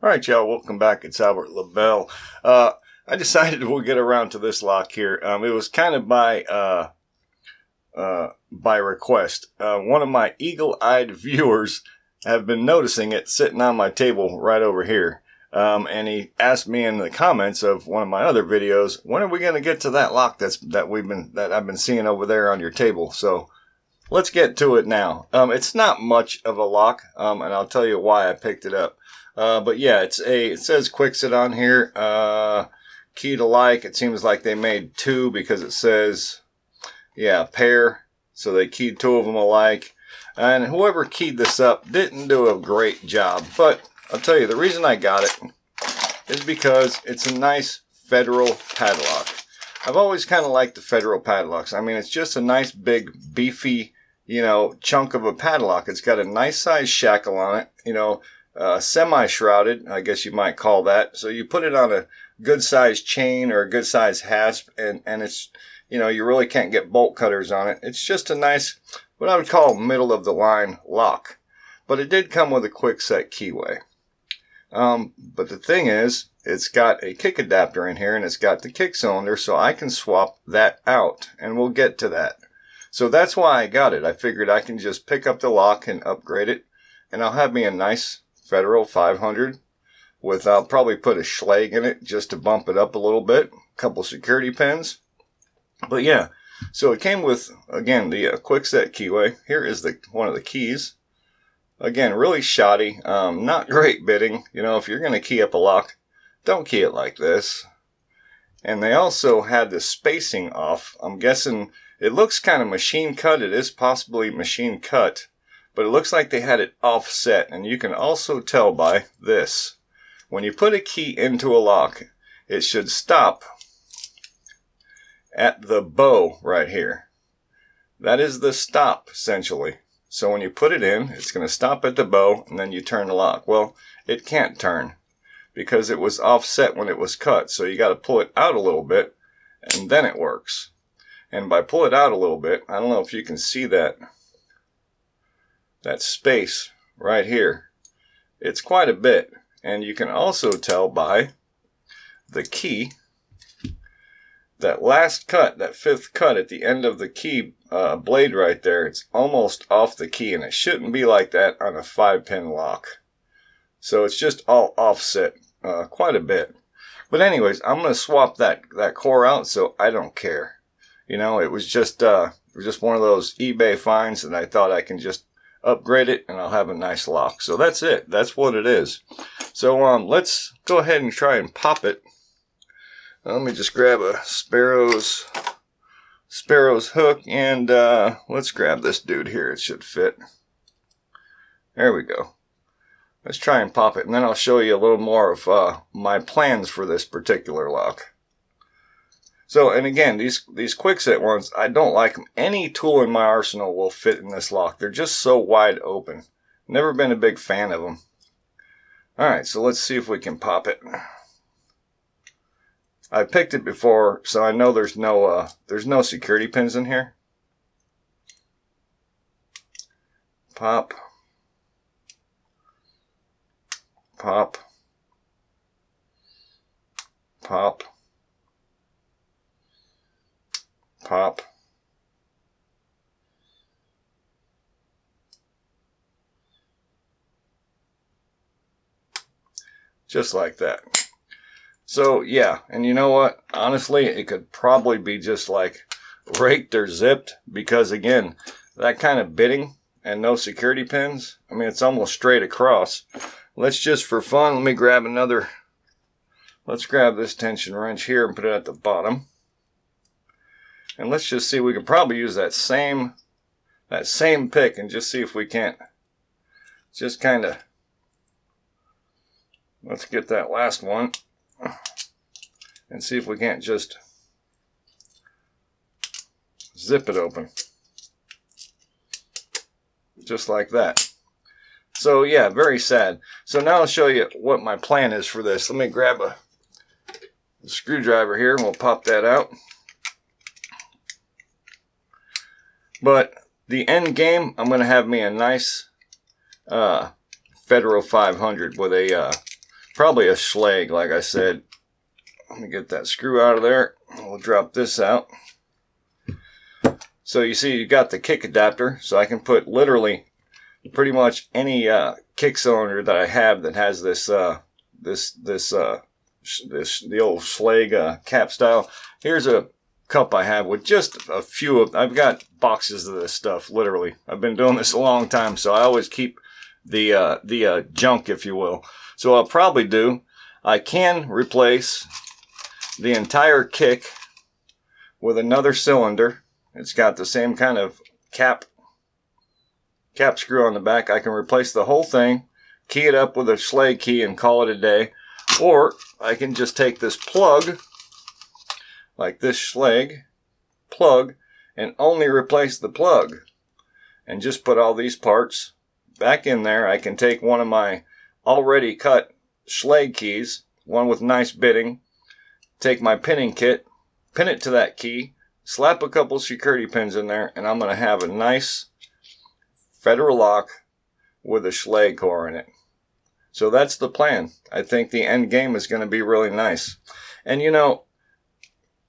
Alright y'all, welcome back. It's Albert LaBelle. I decided we'll get around to this lock here. It was kind of by request. One of my eagle-eyed viewers have been noticing it sitting on my table right over here. And he asked me in the comments of one of my other videos, when are we going to get to that lock that I've been seeing over there on your table? So let's get to it now. It's not much of a lock, and I'll tell you why I picked it up. But yeah, it says Kwikset on here, key to like. It seems like they made two because it says, yeah, pair. So they keyed two of them alike. And whoever keyed this up didn't do a great job. But I'll tell you, the reason I got it is because it's a nice Federal padlock. I've always kind of liked the Federal padlocks. I mean, it's just a nice big beefy, chunk of a padlock. It's got a nice size shackle on it, semi-shrouded, I guess you might call that. So you put it on a good size chain or a good size hasp, and it's, you really can't get bolt cutters on it. It's just a nice, what I would call middle of the line lock. But it did come with a Kwikset keyway. But the thing is, it's got a kick adapter in here and it's got the kick cylinder, so I can swap that out, and we'll get to that. So that's why I got it. I figured I can just pick up the lock and upgrade it, and I'll have me a nice Federal 500 with, I'll probably put a Schlag in it just to bump it up a little bit, a couple security pins. But yeah, so it came with, again, the Kwikset keyway. Here is one of the keys. Again, really shoddy, not great bitting. If you're going to key up a lock, don't key it like this. And they also had the spacing off. I'm guessing it looks kind of machine cut. It is possibly machine cut. But it looks like they had it offset, and you can also tell by this. When you put a key into a lock, it should stop at the bow right here. That is the stop, essentially. So when you put it in, it's going to stop at the bow, and then you turn the lock. Well, it can't turn because it was offset when it was cut. So you got to pull it out a little bit, and then it works. And by pull it out a little bit, I don't know if you can see that space right here. It's quite a bit, and you can also tell by the key, that last cut, that fifth cut at the end of the key blade right there, it's almost off the key, and it shouldn't be like that on a 5-pin lock. So it's just all offset quite a bit. But anyways, I'm going to swap that core out, so I don't care. It was just one of those eBay finds, and I thought I can just upgrade it and I'll have a nice lock. So that's it. That's what it is. So let's go ahead and try and pop it. Let me just grab a Sparrow's hook, and let's grab this dude here. It should fit. There we go. Let's try and pop it, and then I'll show you a little more of my plans for this particular lock. So, and again, these Kwikset ones, I don't like them. Any tool in my arsenal will fit in this lock. They're just so wide open. Never been a big fan of them. Alright, so let's see if we can pop it. I picked it before, so I know there's no security pins in here. Pop. Pop. Pop. Pop. Just like that. So yeah, and you know what? Honestly, it could probably be just like raked or zipped, because again, that kind of bitting and no security pins, I mean, it's almost straight across. Let's just, for fun, let me grab let's grab this tension wrench here and put it at the bottom. And let's just see, we could probably use that same pick and just see if we can't just kind of, let's get that last one and see if we can't just zip it open. Just like that. So yeah, very sad. So now I'll show you what my plan is for this. Let me grab a screwdriver here and we'll pop that out. But the end game, I'm going to have me a nice Federal 500 with a probably a Schlage, like I said. Let me get that screw out of there. We'll drop this out. So you see you got the kick adapter, so I can put literally pretty much any kick cylinder that I have that has this the old Schlage cap style. Here's a cup I have with just a few of. I've got boxes of this stuff. Literally, I've been doing this a long time, so I always keep the junk, if you will. So I'll probably do. I can replace the entire kick with another cylinder. It's got the same kind of cap screw on the back. I can replace the whole thing, key it up with a Schlage key and call it a day. Or I can just take this plug, like this Schlage plug, and only replace the plug. And just put all these parts back in there. I can take one of my already cut Schlage keys, one with nice bitting, take my pinning kit, pin it to that key, slap a couple security pins in there, and I'm going to have a nice federal lock with a Schlage core in it. So that's the plan. I think the end game is going to be really nice. And you know,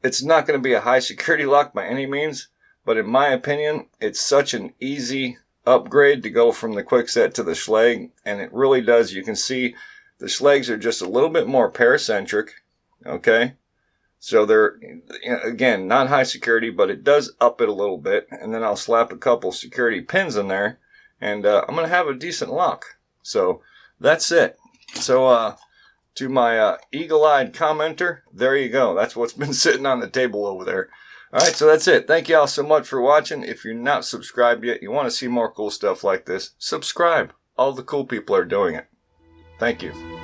it's not going to be a high security lock by any means, but in my opinion, it's such an easy upgrade to go from the Quickset to the Schlage, and it really does. You can see the Schlages are just a little bit more paracentric, okay? So they're, again, not high security, but it does up it a little bit. And then I'll slap a couple security pins in there, and I'm going to have a decent lock. So that's it. So to my eagle-eyed commenter, there you go. That's what's been sitting on the table over there. All right, so that's it. Thank you all so much for watching. If you're not subscribed yet, you want to see more cool stuff like this, subscribe. All the cool people are doing it. Thank you.